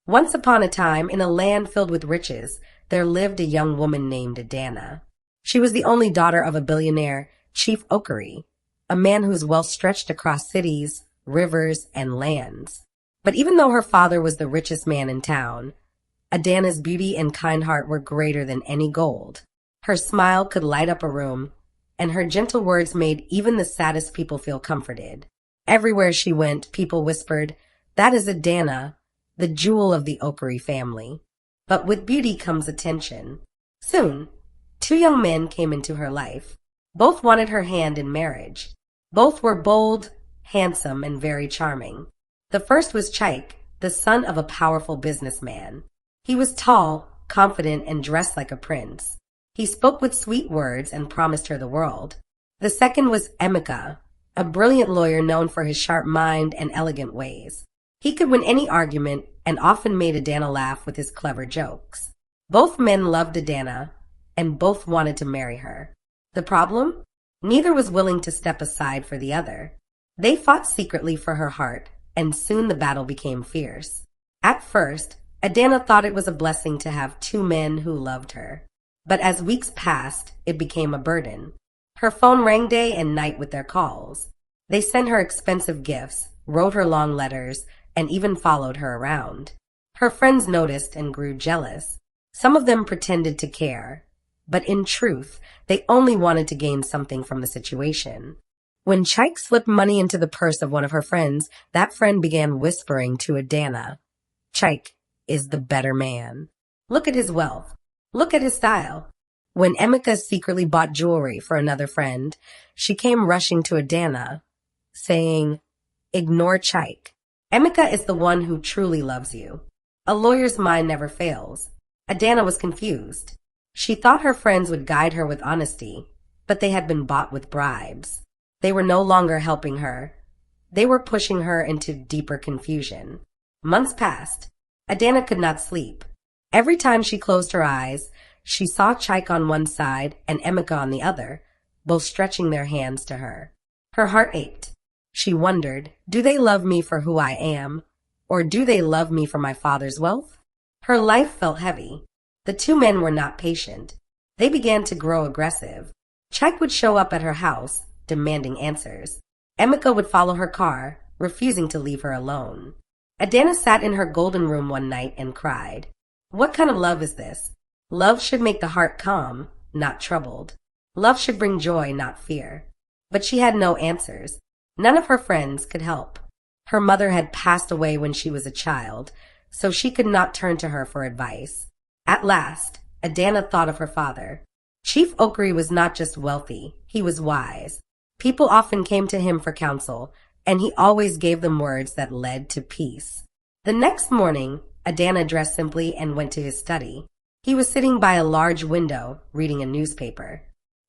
Once upon a time, in a land filled with riches, there lived a young woman named Adana. She was the only daughter of a billionaire, Chief Okery, a man whose wealth stretched across cities, rivers, and lands. But even though her father was the richest man in town, Adana's beauty and kind heart were greater than any gold. Her smile could light up a room, and her gentle words made even the saddest people feel comforted. Everywhere she went, people whispered, "That is Adana, the jewel of the Okery family." But with beauty comes attention. Soon, two young men came into her life. Both wanted her hand in marriage. Both were bold, handsome, and very charming. The first was Chaik, the son of a powerful businessman. He was tall, confident, and dressed like a prince. He spoke with sweet words and promised her the world. The second was Emeka, a brilliant lawyer known for his sharp mind and elegant ways. He could win any argument and often made Adana laugh with his clever jokes. Both men loved Adana, and both wanted to marry her. The problem? Neither was willing to step aside for the other. They fought secretly for her heart, and soon the battle became fierce. At first, Adana thought it was a blessing to have two men who loved her. But as weeks passed, it became a burden. Her phone rang day and night with their calls. They sent her expensive gifts, wrote her long letters, and even followed her around. Her friends noticed and grew jealous. Some of them pretended to care, but in truth, they only wanted to gain something from the situation. When Chaik slipped money into the purse of one of her friends, that friend began whispering to Adana, "Chaik is the better man. Look at his wealth. Look at his style." When Emeka secretly bought jewelry for another friend, she came rushing to Adana, saying, "Ignore Chaik. Emeka is the one who truly loves you." A lawyer's mind never fails. Adana was confused. She thought her friends would guide her with honesty, but they had been bought with bribes. They were no longer helping her. They were pushing her into deeper confusion. Months passed. Adana could not sleep. Every time she closed her eyes, she saw Chaik on one side and Emeka on the other, both stretching their hands to her. Her heart ached. She wondered, do they love me for who I am, or do they love me for my father's wealth? Her life felt heavy. The two men were not patient. They began to grow aggressive. Chaik would show up at her house, demanding answers. Emeka would follow her car, refusing to leave her alone. Adana sat in her golden room one night and cried. What kind of love is this? Love should make the heart calm, not troubled. Love should bring joy, not fear. But she had no answers. None of her friends could help. Her mother had passed away when she was a child, so she could not turn to her for advice. At last, Adana thought of her father. Chief Okery was not just wealthy, he was wise. People often came to him for counsel, and he always gave them words that led to peace. The next morning, Adana dressed simply and went to his study. He was sitting by a large window, reading a newspaper.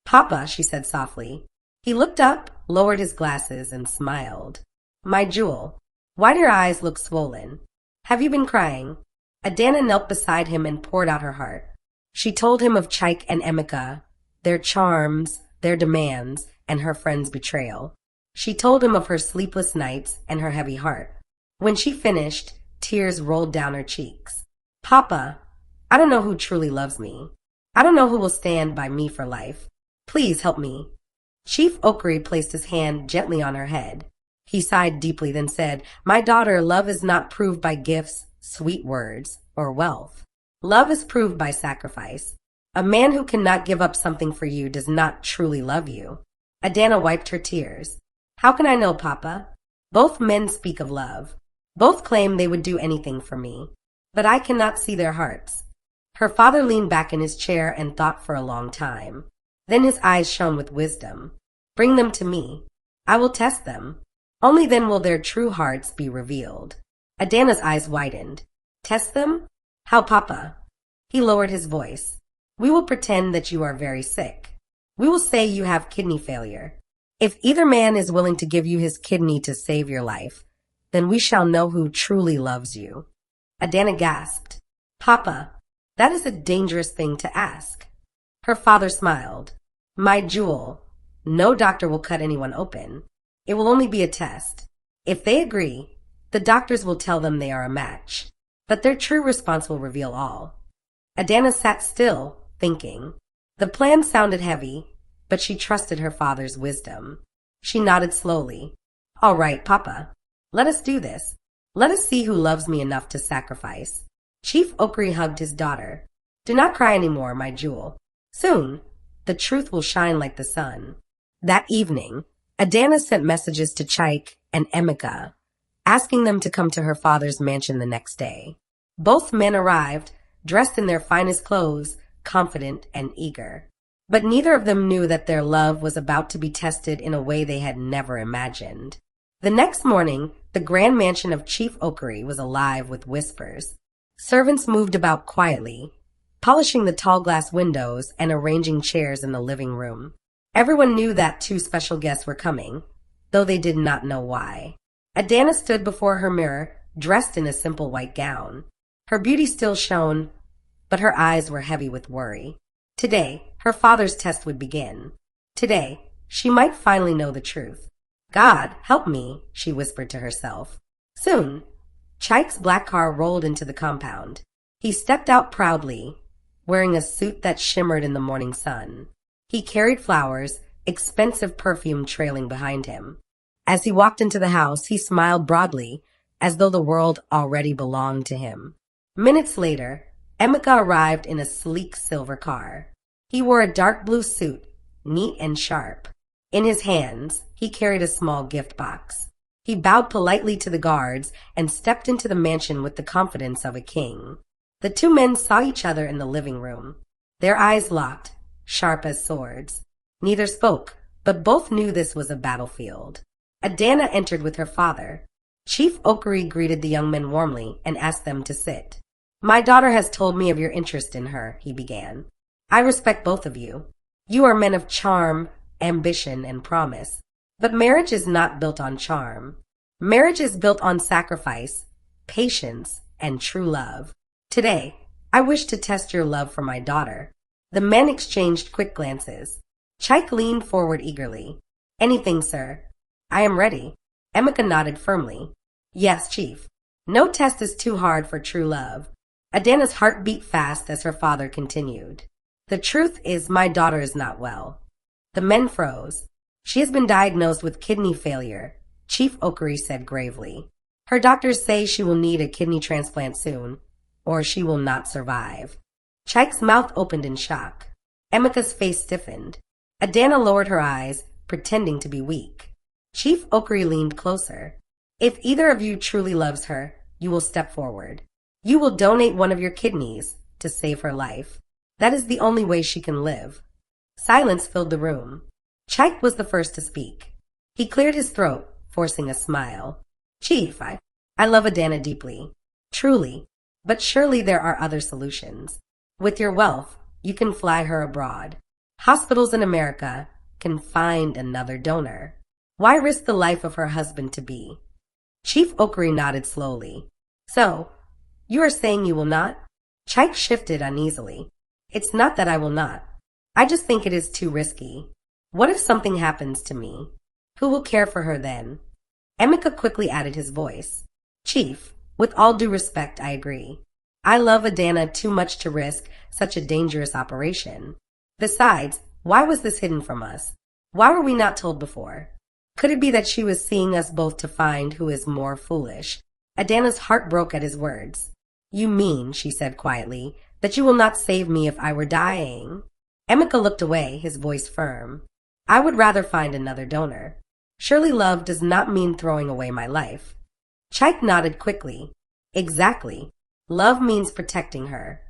"Papa," she said softly. He looked up, lowered his glasses, and smiled. "My jewel, why do your eyes look swollen? Have you been crying?" Adana knelt beside him and poured out her heart. She told him of Chaik and Emeka, their charms, their demands, and her friend's betrayal. She told him of her sleepless nights and her heavy heart. When she finished, tears rolled down her cheeks. "Papa, I don't know who truly loves me. I don't know who will stand by me for life. Please help me." Chief Okery placed his hand gently on her head. He sighed deeply, then said, "My daughter, love is not proved by gifts, sweet words, or wealth. Love is proved by sacrifice. A man who cannot give up something for you does not truly love you." Adana wiped her tears. "How can I know, Papa? Both men speak of love. Both claim they would do anything for me. But I cannot see their hearts." Her father leaned back in his chair and thought for a long time. Then his eyes shone with wisdom. "Bring them to me. I will test them. Only then will their true hearts be revealed." Adana's eyes widened. "Test them? How, Papa?" He lowered his voice. "We will pretend that you are very sick. We will say you have kidney failure. If either man is willing to give you his kidney to save your life, then we shall know who truly loves you." Adana gasped. "Papa, that is a dangerous thing to ask." Her father smiled. "My jewel, no doctor will cut anyone open. It will only be a test. If they agree, the doctors will tell them they are a match. But their true response will reveal all. Adana sat still, thinking. The plan sounded heavy, but she trusted her father's wisdom. She nodded slowly. All right, Papa. Let us do this. Let us see who loves me enough to sacrifice. Chief Okri hugged his daughter. Do not cry anymore, my jewel. Soon, the truth will shine like the sun. That evening, Adana sent messages to Chaik and Emeka, asking them to come to her father's mansion the next day. Both men arrived, dressed in their finest clothes, confident and eager. But neither of them knew that their love was about to be tested in a way they had never imagined. The next morning, the grand mansion of Chief Okri was alive with whispers. Servants moved about quietly, polishing the tall glass windows and arranging chairs in the living room. Everyone knew that two special guests were coming, though they did not know why. Adana stood before her mirror, dressed in a simple white gown. Her beauty still shone, but her eyes were heavy with worry. Today, her father's test would begin. Today, she might finally know the truth. God, help me, she whispered to herself. Soon, Chaik's black car rolled into the compound. He stepped out proudly, wearing a suit that shimmered in the morning sun. He carried flowers, expensive perfume trailing behind him. As he walked into the house, he smiled broadly, as though the world already belonged to him. Minutes later, Emeka arrived in a sleek silver car. He wore a dark blue suit, neat and sharp. In his hands, he carried a small gift box. He bowed politely to the guards and stepped into the mansion with the confidence of a king. The two men saw each other in the living room. Their eyes locked, sharp as swords. Neither spoke, but both knew this was a battlefield. Adana entered with her father. Chief Okri greeted the young men warmly and asked them to sit. My daughter has told me of your interest in her, he began. I respect both of you. You are men of charm, ambition, and promise. But marriage is not built on charm. Marriage is built on sacrifice, patience, and true love. Today, I wish to test your love for my daughter. The men exchanged quick glances. Chaik leaned forward eagerly. Anything, sir. I am ready. Emeka nodded firmly. Yes, Chief. No test is too hard for true love. Adana's heart beat fast as her father continued. The truth is my daughter is not well. The men froze. She has been diagnosed with kidney failure, Chief Okri said gravely. Her doctors say she will need a kidney transplant soon, or she will not survive. Chaik's mouth opened in shock. Emeka's face stiffened. Adana lowered her eyes, pretending to be weak. Chief Okri leaned closer. If either of you truly loves her, you will step forward. You will donate one of your kidneys to save her life. That is the only way she can live. Silence filled the room. Chaik was the first to speak. He cleared his throat, forcing a smile. Chief, I love Adana deeply. Truly. But surely there are other solutions. With your wealth, you can fly her abroad. Hospitals in America can find another donor. Why risk the life of her husband-to-be? Chief Okri nodded slowly. So, you are saying you will not? Chaik shifted uneasily. It's not that I will not. I just think it is too risky. What if something happens to me? Who will care for her then? Emeka quickly added his voice. Chief, with all due respect, I agree. I love Adana too much to risk such a dangerous operation. Besides, why was this hidden from us? Why were we not told before? Could it be that she was seeing us both to find who is more foolish? Adana's heart broke at his words. You mean, she said quietly, that you will not save me if I were dying? Emeka looked away, his voice firm. I would rather find another donor. Surely love does not mean throwing away my life. Chaik nodded quickly. Exactly. Love means protecting her.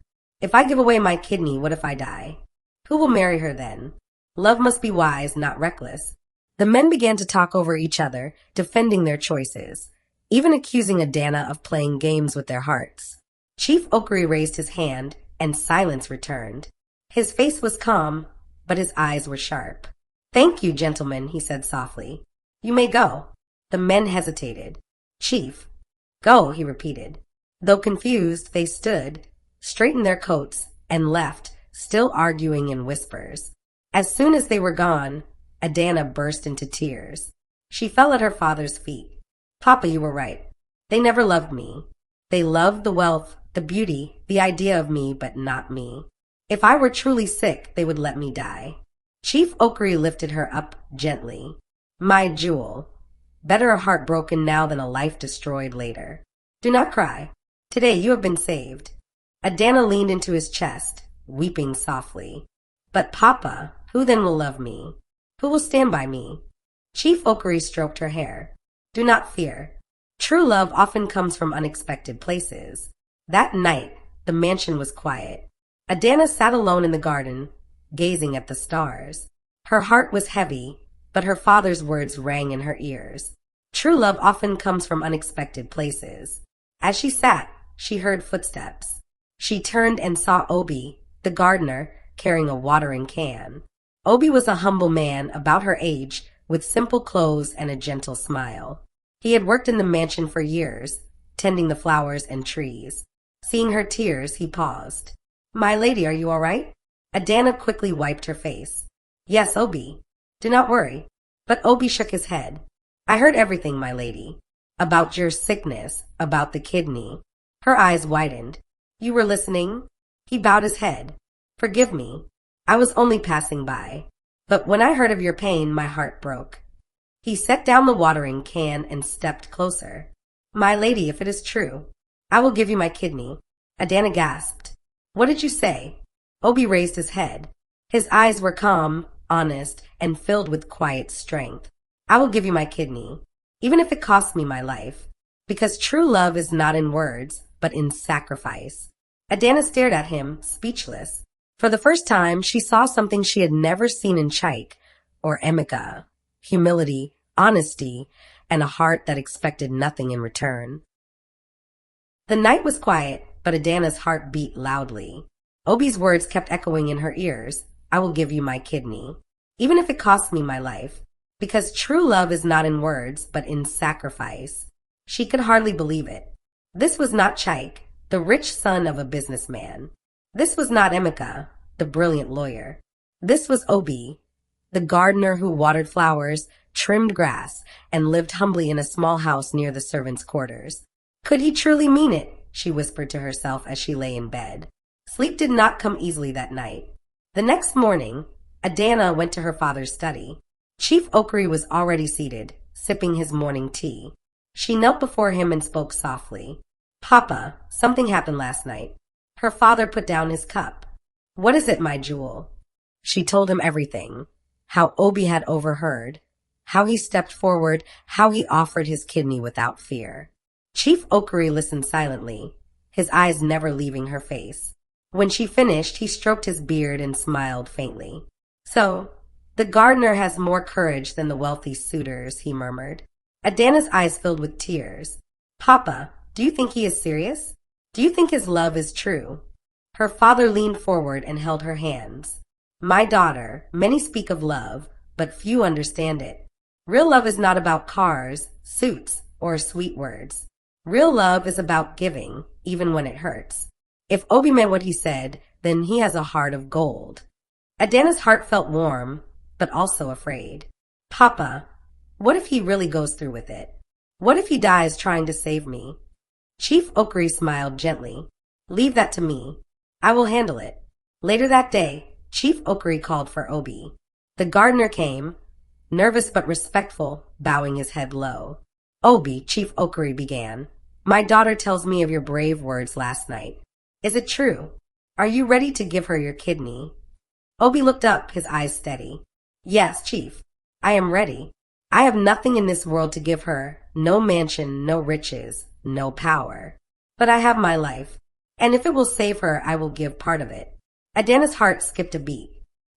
If I give away my kidney, what if I die? Who will marry her then? Love must be wise, not reckless. The men began to talk over each other, defending their choices, even accusing Adana of playing games with their hearts. Chief Okri raised his hand, and silence returned. His face was calm, but his eyes were sharp. Thank you, gentlemen, he said softly. You may go. The men hesitated. Chief. Go, he repeated. Though confused, they stood, straightened their coats, and left, still arguing in whispers. As soon as they were gone, Adana burst into tears. She fell at her father's feet. Papa, you were right. They never loved me. They loved the wealth, the beauty, the idea of me, but not me. If I were truly sick, they would let me die. Chief Oakry lifted her up gently. My jewel. Better a heart broken now than a life destroyed later. Do not cry. Today you have been saved. Adana leaned into his chest, weeping softly. But Papa, who then will love me? Who will stand by me? Chief Oakry stroked her hair. Do not fear. True love often comes from unexpected places. That night, the mansion was quiet. Adana sat alone in the garden, gazing at the stars. Her heart was heavy, but her father's words rang in her ears. True love often comes from unexpected places. As she sat, she heard footsteps. She turned and saw Obi, the gardener, carrying a watering can. Obi was a humble man about her age, with simple clothes and a gentle smile. He had worked in the mansion for years, tending the flowers and trees. Seeing her tears, he paused. My lady, are you all right? Adana quickly wiped her face. Yes, Obi. Do not worry. But Obi shook his head. I heard everything, my lady. About your sickness, about the kidney. Her eyes widened. You were listening? He bowed his head. Forgive me. I was only passing by. But when I heard of your pain, my heart broke. He set down the watering can and stepped closer. My lady, if it is true, I will give you my kidney. Adana gasped. What did you say? Obi raised his head. His eyes were calm, honest, and filled with quiet strength. I will give you my kidney, even if it costs me my life, because true love is not in words, but in sacrifice. Adana stared at him, speechless. For the first time, she saw something she had never seen in Chaik or Emeka. Humility, honesty, and a heart that expected nothing in return. The night was quiet, but Adana's heart beat loudly. Obi's words kept echoing in her ears. I will give you my kidney, even if it costs me my life, because true love is not in words, but in sacrifice. She could hardly believe it. This was not Chaik, the rich son of a businessman. This was not Emeka, the brilliant lawyer. This was Obi, the gardener who watered flowers, trimmed grass, and lived humbly in a small house near the servants' quarters. Could he truly mean it? She whispered to herself as she lay in bed. Sleep did not come easily that night. The next morning, Adana went to her father's study. Chief Oakry was already seated, sipping his morning tea. She knelt before him and spoke softly. Papa, something happened last night. Her father put down his cup. What is it, my jewel? She told him everything. How Obi had overheard. How he stepped forward. How he offered his kidney without fear. Chief Oakry listened silently, his eyes never leaving her face. When she finished, he stroked his beard and smiled faintly. So, the gardener has more courage than the wealthy suitors, he murmured. Adana's eyes filled with tears. Papa, do you think he is serious? Do you think his love is true? Her father leaned forward and held her hands. My daughter, many speak of love, but few understand it. Real love is not about cars, suits, or sweet words. Real love is about giving, even when it hurts. If Obi meant what he said, then he has a heart of gold. Adana's heart felt warm, but also afraid. Papa, what if he really goes through with it? What if he dies trying to save me? Chief Oakry smiled gently. Leave that to me. I will handle it. Later that day, Chief Oakry called for Obi. The gardener came, nervous but respectful, bowing his head low. Obi, Chief Oakry began. My daughter tells me of your brave words last night. Is it true? Are you ready to give her your kidney? Obi looked up, his eyes steady. Yes, Chief. I am ready. I have nothing in this world to give her. No mansion, no riches, no power. But I have my life. And if it will save her, I will give part of it. Adana's heart skipped a beat.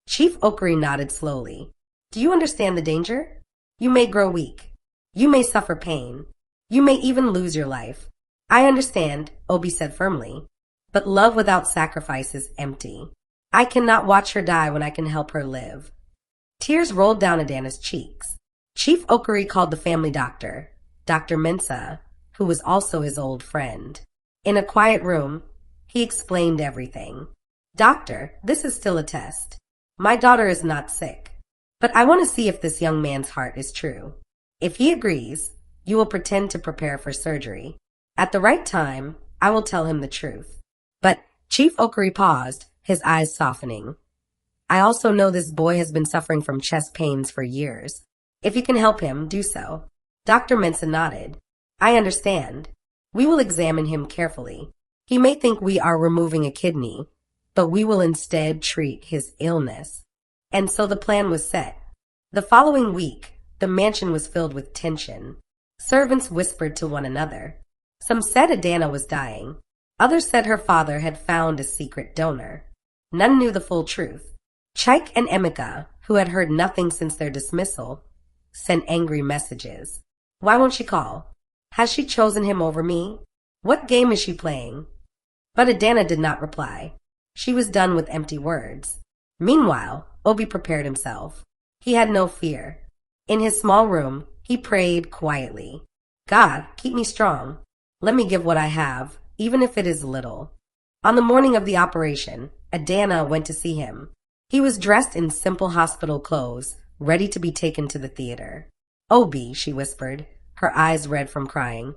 Chief Oakry nodded slowly. Do you understand the danger? You may grow weak. You may suffer pain. You may even lose your life. I understand, Obi said firmly. But love without sacrifice is empty. I cannot watch her die when I can help her live. Tears rolled down Adana's cheeks. Chief Oakry called the family doctor, Dr. Mensah, who was also his old friend. In a quiet room, he explained everything. Doctor, this is still a test. My daughter is not sick. But I want to see if this young man's heart is true. If he agrees, you will pretend to prepare for surgery. At the right time, I will tell him the truth. But Chief Okari paused, his eyes softening. I also know this boy has been suffering from chest pains for years. If you can help him, do so. Dr. Mensah nodded. I understand. We will examine him carefully. He may think we are removing a kidney, but we will instead treat his illness. And so the plan was set. The following week, the mansion was filled with tension. Servants whispered to one another. Some said Adana was dying. Others said her father had found a secret donor. None knew the full truth. Chaik and Emeka, who had heard nothing since their dismissal, sent angry messages. Why won't she call? Has she chosen him over me? What game is she playing? But Adana did not reply. She was done with empty words. Meanwhile, Obi prepared himself. He had no fear. In his small room, he prayed quietly. God, keep me strong. Let me give what I have, even if it is little. On the morning of the operation, Adana went to see him. He was dressed in simple hospital clothes, ready to be taken to the theater. Obi, she whispered, her eyes red from crying.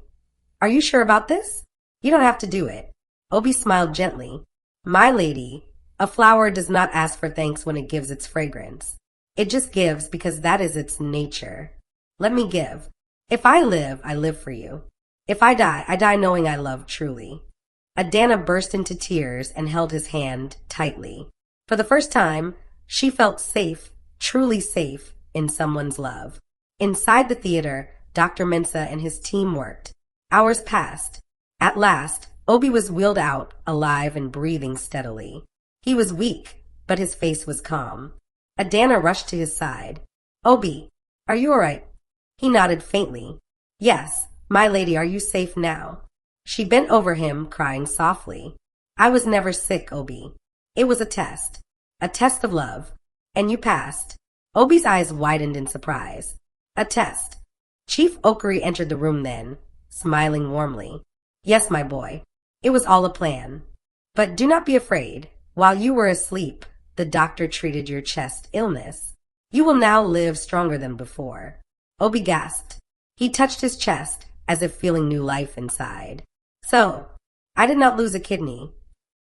Are you sure about this? You don't have to do it. Obi smiled gently. My lady, a flower does not ask for thanks when it gives its fragrance. It just gives because that is its nature. Let me give. If I live for you. If I die knowing I love truly. Adana burst into tears and held his hand tightly. For the first time, she felt safe, truly safe, in someone's love. Inside the theater, Dr. Mensah and his team worked. Hours passed. At last, Obi was wheeled out, alive and breathing steadily. He was weak, but his face was calm. Adana rushed to his side. Obi, are you all right? He nodded faintly. Yes, my lady, are you safe now? She bent over him, crying softly. I was never sick, Obi. It was a test of love. And you passed. Obi's eyes widened in surprise. A test. Chief Okari entered the room then, smiling warmly. Yes, my boy. It was all a plan. But do not be afraid. While you were asleep, the doctor treated your chest illness. You will now live stronger than before. Obi gasped. He touched his chest, as if feeling new life inside. So, I did not lose a kidney.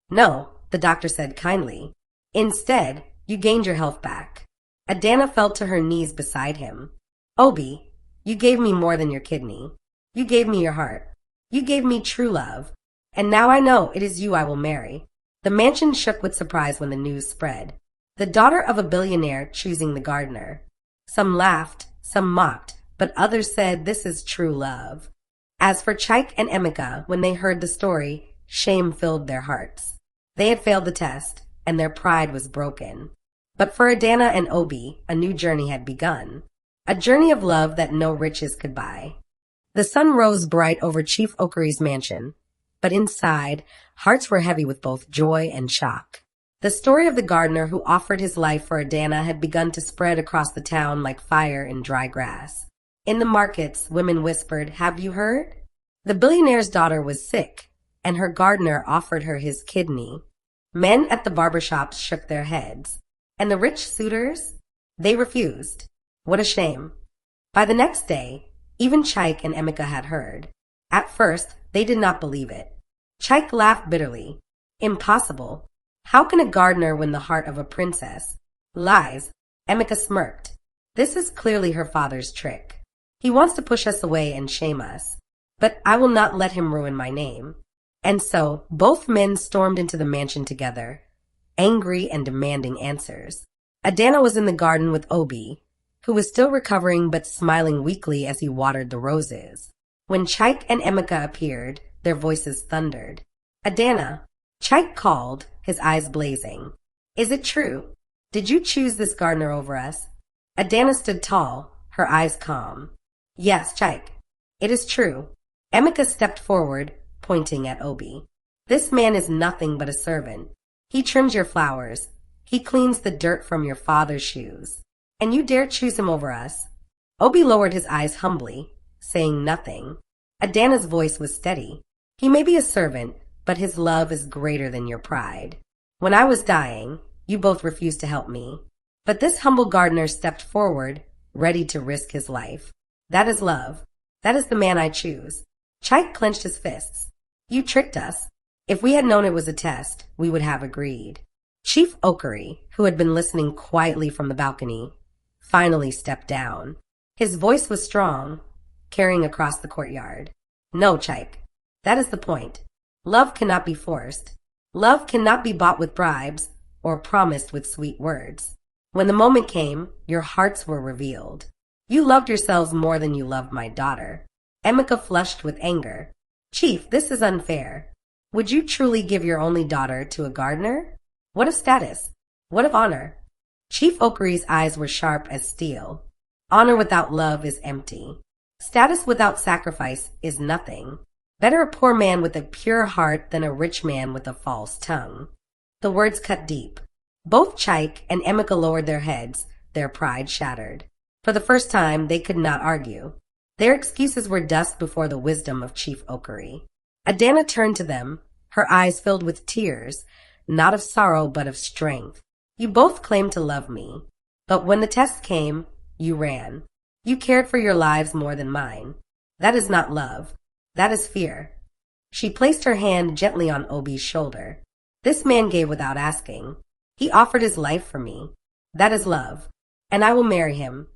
No, the doctor said kindly. Instead, you gained your health back. Adana fell to her knees beside him. Obi, you gave me more than your kidney. You gave me your heart. You gave me true love. And now I know it is you I will marry. The mansion shook with surprise when the news spread. The daughter of a billionaire choosing the gardener. Some laughed, some mocked, but others said this is true love. As for Chaik and Emeka, when they heard the story, shame filled their hearts. They had failed the test, and their pride was broken. But for Adana and Obi, a new journey had begun. A journey of love that no riches could buy. The sun rose bright over Chief Okari's mansion, but inside, hearts were heavy with both joy and shock. The story of the gardener who offered his life for Adana had begun to spread across the town like fire in dry grass. In the markets, women whispered, "Have you heard? The billionaire's daughter was sick, and her gardener offered her his kidney." Men at the barber shops shook their heads. And the rich suitors? They refused. What a shame. By the next day, even Chaik and Emeka had heard. At first, they did not believe it. Chaik laughed bitterly. Impossible. How can a gardener win the heart of a princess? Lies. Emeka smirked. This is clearly her father's trick. He wants to push us away and shame us. But I will not let him ruin my name. And so, both men stormed into the mansion together, angry and demanding answers. Adana was in the garden with Obi, who was still recovering but smiling weakly as he watered the roses. When Chaik and Emeka appeared, their voices thundered. Adana, Chaik called, his eyes blazing. Is it true? Did you choose this gardener over us? Adana stood tall, her eyes calm. Yes, Chaik. It is true. Emeka stepped forward, pointing at Obi. This man is nothing but a servant. He trims your flowers. He cleans the dirt from your father's shoes. And you dare choose him over us? Obi lowered his eyes humbly, saying nothing. Adana's voice was steady. He may be a servant, but his love is greater than your pride. When I was dying, you both refused to help me. But this humble gardener stepped forward, ready to risk his life. That is love. That is the man I choose. Chike clenched his fists. You tricked us. If we had known it was a test, we would have agreed. Chief Okery, who had been listening quietly from the balcony, finally stepped down. His voice was strong, carrying across the courtyard. No, Chike. That is the point. Love cannot be forced. Love cannot be bought with bribes or promised with sweet words. When the moment came, your hearts were revealed. You loved yourselves more than you loved my daughter. Emeka flushed with anger. Chief, this is unfair. Would you truly give your only daughter to a gardener? What of status? What of honor? Chief Okery's eyes were sharp as steel. Honor without love is empty. Status without sacrifice is nothing. Better a poor man with a pure heart than a rich man with a false tongue. The words cut deep. Both Chike and Emeka lowered their heads, their pride shattered. For the first time, they could not argue. Their excuses were dust before the wisdom of Chief Okery. Adana turned to them, her eyes filled with tears, not of sorrow but of strength. You both claimed to love me, but when the test came, you ran. You cared for your lives more than mine. That is not love. That is fear. She placed her hand gently on Obi's shoulder. This man gave without asking. He offered his life for me. That is love. And I will marry him.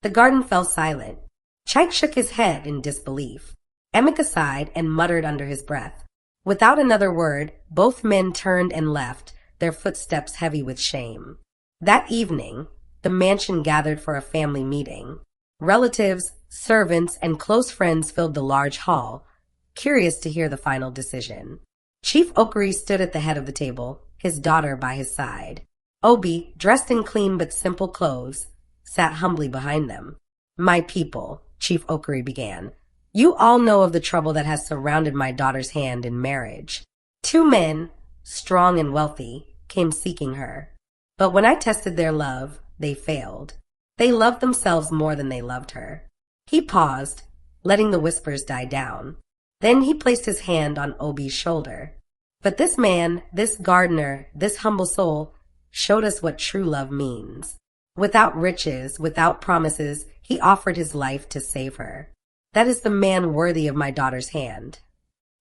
The garden fell silent. Chike shook his head in disbelief. Emeka sighed and muttered under his breath. Without another word, both men turned and left, their footsteps heavy with shame. That evening, the mansion gathered for a family meeting. Relatives, servants, and close friends filled the large hall, curious to hear the final decision. Chief Okery stood at the head of the table, his daughter by his side. Obi, dressed in clean but simple clothes, sat humbly behind them. My people, Chief Okery began, you all know of the trouble that has surrounded my daughter's hand in marriage. 2 men, strong and wealthy, came seeking her. But when I tested their love, they failed. They loved themselves more than they loved her. He paused, letting the whispers die down. Then he placed his hand on Obi's shoulder. But this man, this gardener, this humble soul, showed us what true love means. Without riches, without promises, he offered his life to save her. That is the man worthy of my daughter's hand.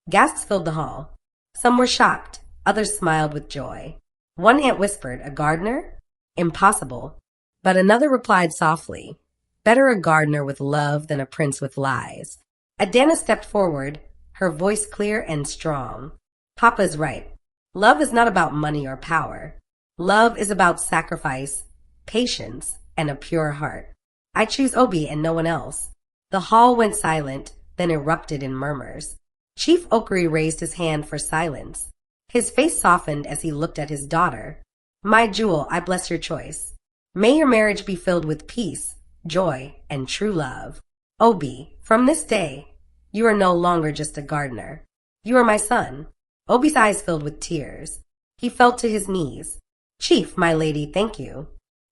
Gasps filled the hall. Some were shocked, others smiled with joy. One aunt whispered, a gardener? Impossible. But another replied softly, better a gardener with love than a prince with lies. Adana stepped forward, her voice clear and strong. Papa is right. Love is not about money or power. Love is about sacrifice, patience, and a pure heart. I choose Obi and no one else. The hall went silent, then erupted in murmurs. Chief Okery raised his hand for silence. His face softened as he looked at his daughter. My jewel, I bless your choice. May your marriage be filled with peace, joy, and true love. Obi, from this day, you are no longer just a gardener. You are my son. Obi's eyes filled with tears. He fell to his knees. Chief, my lady, thank you.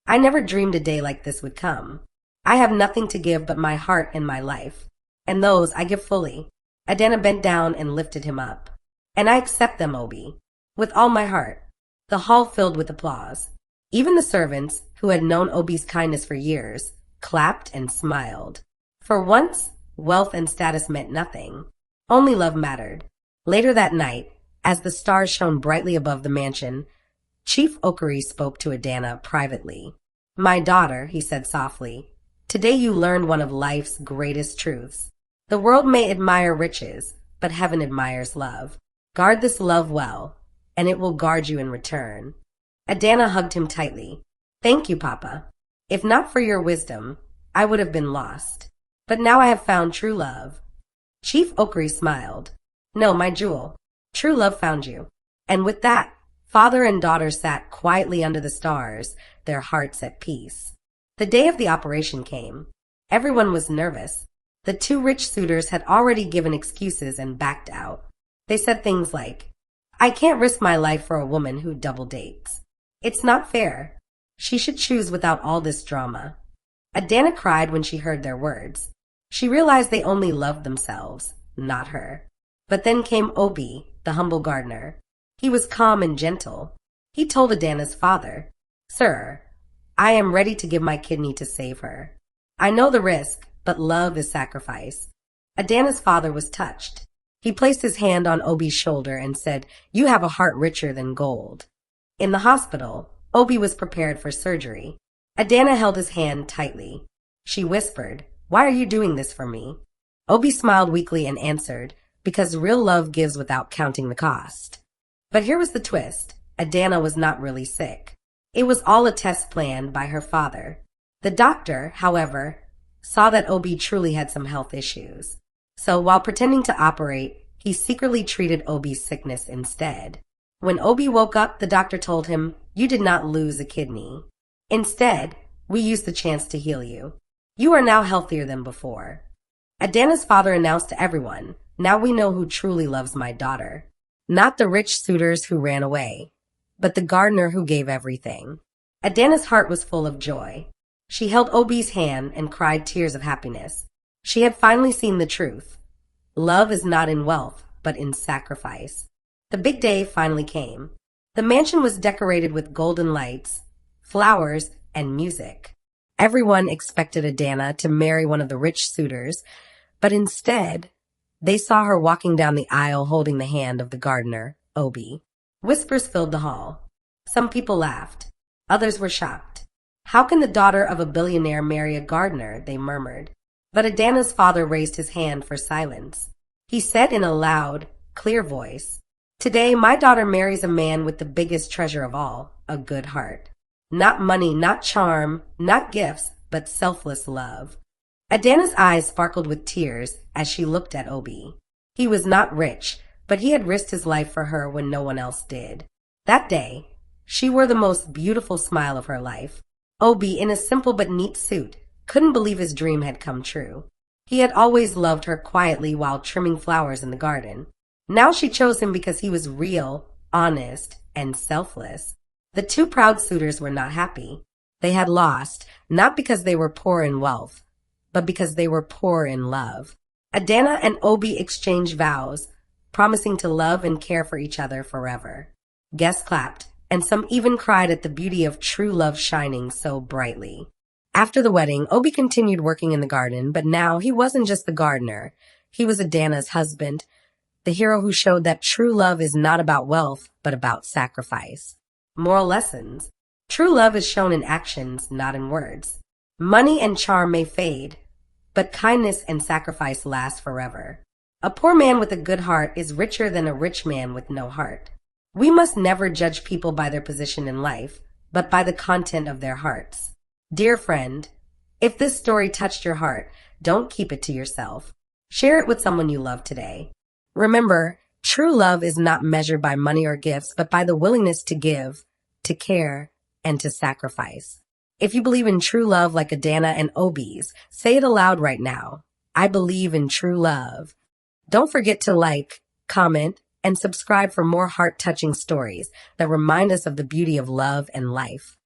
I never dreamed a day like this would come. I have nothing to give but my heart and my life, and those I give fully. Adana bent down and lifted him up. And I accept them, Obi, with all my heart. The hall filled with applause. Even the servants, who had known Obi's kindness for years, clapped and smiled. For once, wealth and status meant nothing. Only love mattered. Later that night, as the stars shone brightly above the mansion, Chief Okery spoke to Adana privately. My daughter, he said softly, today you learned one of life's greatest truths. The world may admire riches, but heaven admires love. Guard this love well, and it will guard you in return. Adana hugged him tightly. Thank you, Papa. If not for your wisdom, I would have been lost. But now I have found true love. Chief Okery smiled. No, my jewel. True love found you. And with that, father and daughter sat quietly under the stars, their hearts at peace. The day of the operation came. Everyone was nervous. The 2 rich suitors had already given excuses and backed out. They said things like, I can't risk my life for a woman who double dates. It's not fair. She should choose without all this drama. Adana cried when she heard their words. She realized they only loved themselves, not her. But then came Obi, the humble gardener. He was calm and gentle. He told Adana's father, Sir, I am ready to give my kidney to save her. I know the risk, but love is sacrifice. Adana's father was touched. He placed his hand on Obi's shoulder and said, "You have a heart richer than gold." In the hospital, Obi was prepared for surgery. Adana held his hand tightly. She whispered, "Why are you doing this for me?" Obi smiled weakly and answered, "Because real love gives without counting the cost." But here was the twist. Adana was not really sick. It was all a test planned by her father. The doctor, however, saw that Obi truly had some health issues. So while pretending to operate, he secretly treated Obi's sickness instead. When Obi woke up, the doctor told him, "You did not lose a kidney. Instead, we used the chance to heal you. You are now healthier than before." Adana's father announced to everyone, "Now we know who truly loves my daughter. Not the rich suitors who ran away, but the gardener who gave everything." Adana's heart was full of joy. She held Obi's hand and cried tears of happiness. She had finally seen the truth. Love is not in wealth, but in sacrifice. The big day finally came. The mansion was decorated with golden lights, flowers, and music. Everyone expected Adana to marry one of the rich suitors, but instead, they saw her walking down the aisle holding the hand of the gardener, Obi. Whispers filled the hall. Some people laughed. Others were shocked. "How can the daughter of a billionaire marry a gardener?" they murmured. But Adana's father raised his hand for silence. He said in a loud, clear voice, "Today my daughter marries a man with the biggest treasure of all, a good heart. Not money, not charm, not gifts, but selfless love." Adana's eyes sparkled with tears as she looked at Obi. He was not rich, but he had risked his life for her when no one else did. That day, she wore the most beautiful smile of her life. Obi, in a simple but neat suit, couldn't believe his dream had come true. He had always loved her quietly while trimming flowers in the garden. Now she chose him because he was real, honest, and selfless. The two proud suitors were not happy. They had lost, not because they were poor in wealth, but because they were poor in love. Adana and Obi exchanged vows, promising to love and care for each other forever. Guests clapped, and some even cried at the beauty of true love shining so brightly. After the wedding, Obi continued working in the garden, but now he wasn't just the gardener. He was Adana's husband, the hero who showed that true love is not about wealth, but about sacrifice. Moral lessons. True love is shown in actions, not in words. Money and charm may fade, but kindness and sacrifice last forever. A poor man with a good heart is richer than a rich man with no heart. We must never judge people by their position in life, but by the content of their hearts. Dear friend, if this story touched your heart, don't keep it to yourself. Share it with someone you love today. Remember, true love is not measured by money or gifts, but by the willingness to give, to care, and to sacrifice. If you believe in true love like Adana and Obi's, say it aloud right now. I believe in true love. Don't forget to like, comment, and subscribe for more heart-touching stories that remind us of the beauty of love and life.